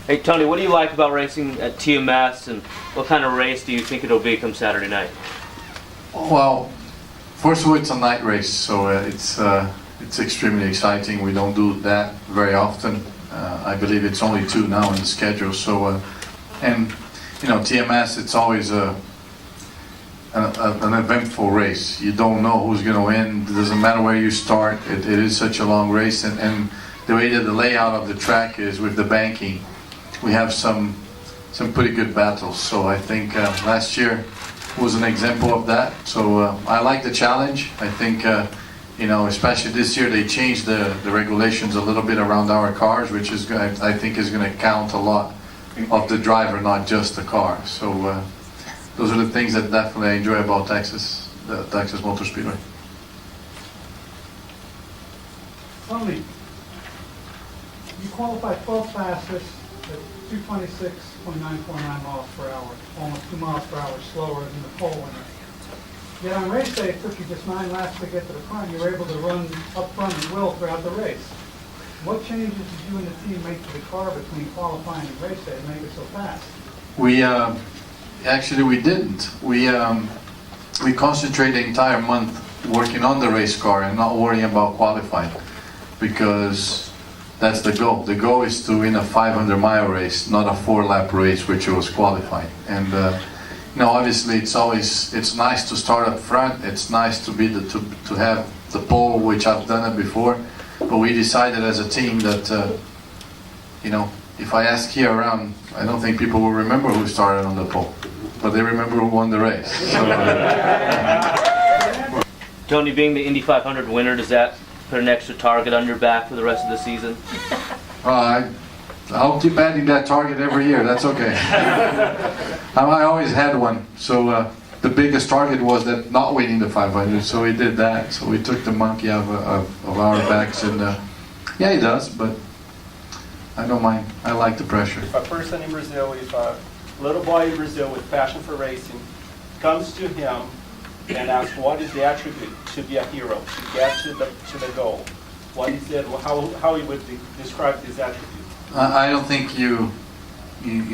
Hey Tony, what do you like about racing at TMS, and what kind of race do you think it'll be come Saturday night? Well, first of all, it's a night race, so it's extremely exciting. We don't do that very often. I believe it's only 2 now in the schedule. So, and you know, TMS, it's always an eventful race. You don't know who's going to win. It doesn't matter where you start. It is such a long race, and the way that the layout of the track is with the banking, we have some pretty good battles. So I think last year was an example of that. So I like the challenge. I think you know, especially this year, they changed the regulations a little bit around our cars, which is I think is going to count a lot of the driver, not just the car. So those are the things that definitely I enjoy about Texas, the Texas Motor Speedway. Tony, you qualified 12th fastest at 226.949 miles per hour, almost 2 miles per hour slower than the pole winner. Yet on race day, it took you just 9 laps to get to the front. You were able to run up front at will throughout the race. What changes did you and the team make to the car between qualifying and race day to make it so fast? We actually we didn't. We concentrated the entire month working on the race car and not worrying about qualifying, because that's the goal. The goal is to win a 500-mile race, not a 4-lap race, which was qualifying. And you know, obviously, it's nice to start up front. It's nice to be to have the pole, which I've done it before. But we decided as a team that you know, if I ask here around, I don't think people will remember who started on the pole, but they remember who won the race. So, Tony, being the Indy 500 winner, does that put an extra target on your back for the rest of the season? I'll keep adding that target every year. That's okay. I always had one. So the biggest target was that not winning the 500. So we did that. So we took the monkey out of our backs, and yeah, he does. But I don't mind. I like the pressure. If a person in Brazil, if a little boy in Brazil with passion for racing comes to him and asks what is the attribute to be a hero, to get to the goal, what is it? How he would describe this attribute? I don't think you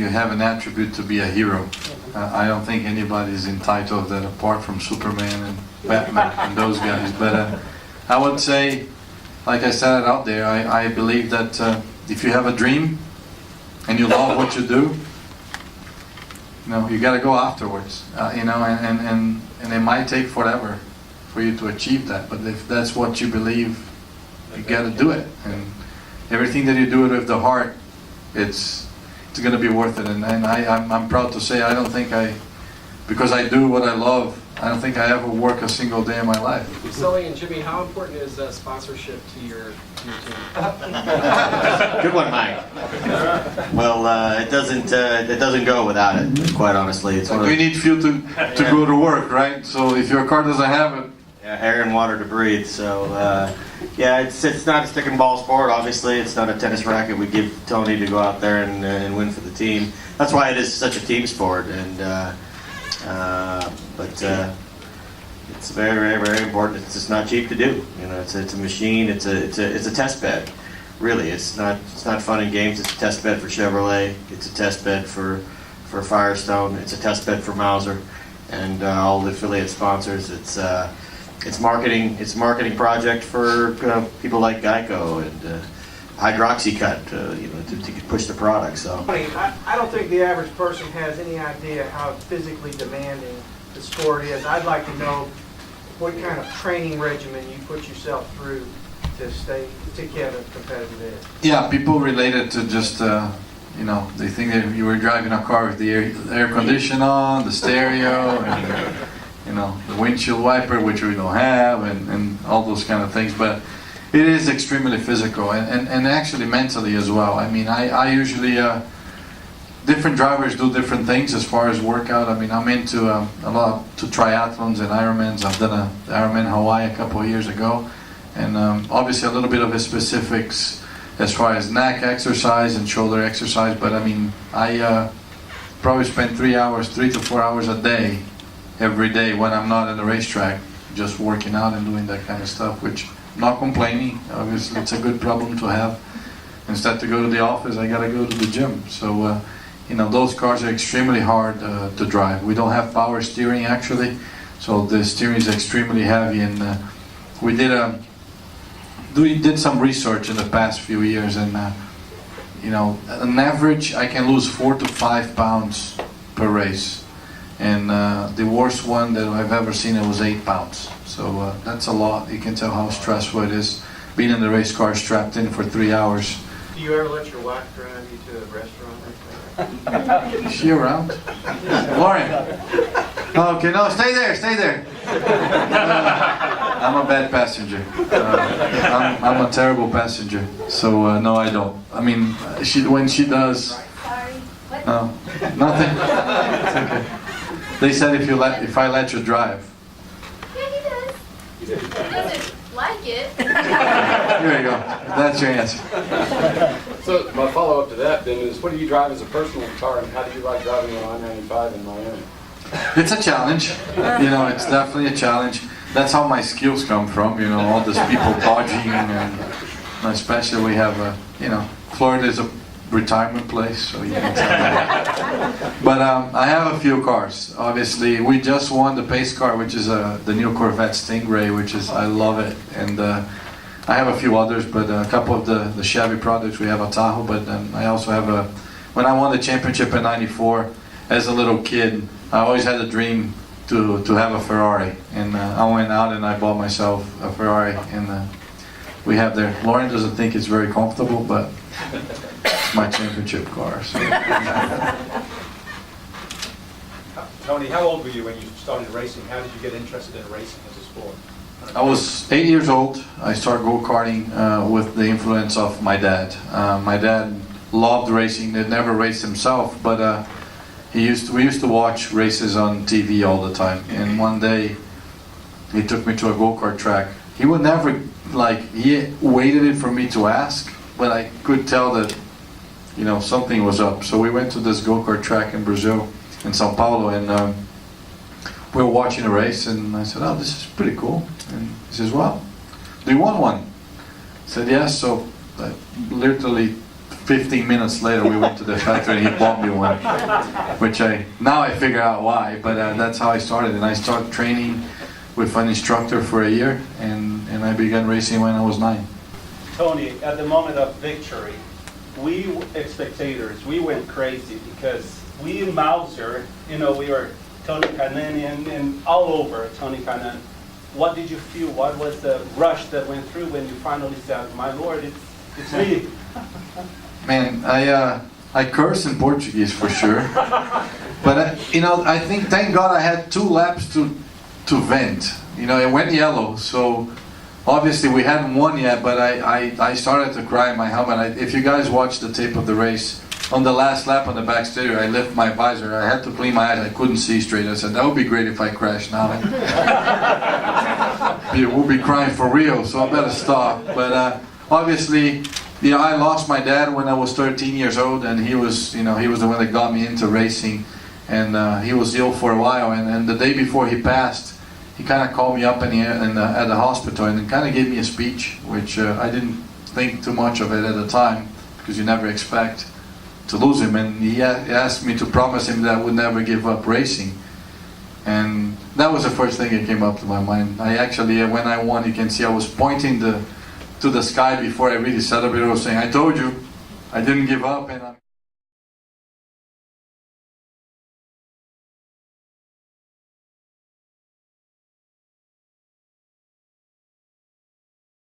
have an attribute to be a hero. I don't think anybody is entitled that, apart from Superman and Batman and those guys. But I would say, like I said it out there, I believe that if you have a dream and you love what you do, you know, you got to go afterwards. You know, and it might take forever for you to achieve that. But if that's what you believe, you got to do it. And everything that you do it with the heart, it's going to be worth it. And I'm proud to say I don't think because I do what I love, I don't think I ever work a single day in my life. Sully and Jimmy, how important is sponsorship to your team? Good one, Mike. Well, it doesn't go without it. Quite honestly, it's we need fuel to go to work, right? So if your car doesn't have it, yeah, air and water to breathe. So yeah, it's not a stick and ball sport. Obviously, it's not a tennis racket we give Tony to go out there and win for the team. That's why it is such a team sport. And but it's very, very, very important. It's just not cheap to do. You know, it's a machine. It's a test bed. Really, it's not fun and games. It's a test bed for Chevrolet. It's a test bed for Firestone. It's a test bed for Mauser, and all the affiliate sponsors. It's marketing project for people like Geico and Hydroxycut, you know, to push the product. So I don't think the average person has any idea how physically demanding the sport is. I'd like to know what kind of training regimen you put yourself through to get a competitive edge. yeah, people relate it to just you know, they think that you were driving a car with the air condition on, the stereo, and you know, the windshield wiper, which we don't have, and all those kind of things. But it is extremely physical and actually mentally as well. I mean, I usually different drivers do different things as far as workout. I mean, I'm into a lot to triathlons and Ironmans. I've done a Ironman Hawaii a couple of years ago, and obviously a little bit of the specifics as far as neck exercise and shoulder exercise. But I mean, I probably spend 3 to 4 hours a day, every day when I'm not at the racetrack, just working out and doing that kind of stuff, which I'm not complaining. Obviously, it's a good problem to have. instead to go to the office, I gotta go to the gym. So, you know, those cars are extremely hard to drive. We don't have power steering actually, so the steering is extremely heavy. And we did some research in the past few years, and you know, on average, I can lose 4 to 5 pounds per race. And the worst one that I've ever seen, it was 8 pounds. So that's a lot. You can tell how stressful it is being in the race car strapped in for 3 hours. Do you ever let your wife drive you to a restaurant? Is she around? Lauren? Okay, no, stay there. I'm a bad passenger. I'm a terrible passenger. So no, I don't. I mean, when she does. Sorry. What? No, nothing. It's okay. They said if I let you drive. Yeah, he does. He doesn't like it. Here you go. That's your answer. So my follow-up to that then is, what do you drive as a personal car, and how do you like driving on I-95 in Miami? It's a challenge. You know, it's definitely a challenge. That's how my skills come from. You know, all these people dodging, and especially we have you know, Florida is a retirement place, so you can tell that. But I have a few cars. Obviously, we just won the pace car, which is the new Corvette Stingray, which is, I love it. And I have a few others, but a couple of the Chevy products. We have a Tahoe, but I also have when I won the championship in '94, as a little kid, I always had a dream to have a Ferrari. And I went out and I bought myself a Ferrari, and we have there. Lauren doesn't think it's very comfortable, but it's my championship car. So. Tony, how old were you when you started racing? How did you get interested in racing as a sport? I was 8 years old. I started go-karting with the influence of my dad. My dad loved racing. He never raced himself, but we used to watch races on TV all the time. And one day, he took me to a go-kart track. He would never, he waited it for me to ask, but I could tell that, you know, something was up. So we went to this go-kart track in Brazil, in São Paulo, and we were watching a race, and I said, "Oh, this is pretty cool." And he says, "Well, do you want one?" I said, "Yes." So literally 15 minutes later, we went to the factory and he bought me one, which now I figure out why, but that's how I started. And I started training with an instructor for a year, and I began racing when I was 9. Tony, at the moment of victory, we spectators, we went crazy because we in Mauser, you know, we were Tony Kanaan and all over Tony Kanaan. What did you feel? What was the rush that went through when you finally said, "My Lord, it's me"? Man, I curse in Portuguese for sure, but you know, I think, thank God I had 2 laps to vent. You know, it went yellow, so obviously we hadn't won yet, but I started to cry in my helmet. If you guys watched the tape of the race, on the last lap on the back stereo, I lifted my visor. I had to clean my eyes. I couldn't see straight. I said, that would be great if I crashed now. We'll be crying for real, so I better stop. But obviously, you know, I lost my dad when I was 13 years old, and he was the one that got me into racing. And he was ill for a while, and the day before he passed, he kind of called me up at the hospital and kind of gave me a speech, which I didn't think too much of it at the time, because you never expect to lose him. And he asked me to promise him that I would never give up racing. And that was the first thing that came up to my mind. I actually, when I won, you can see I was pointing to the sky before I really celebrated. I was saying, "I told you, I didn't give up." And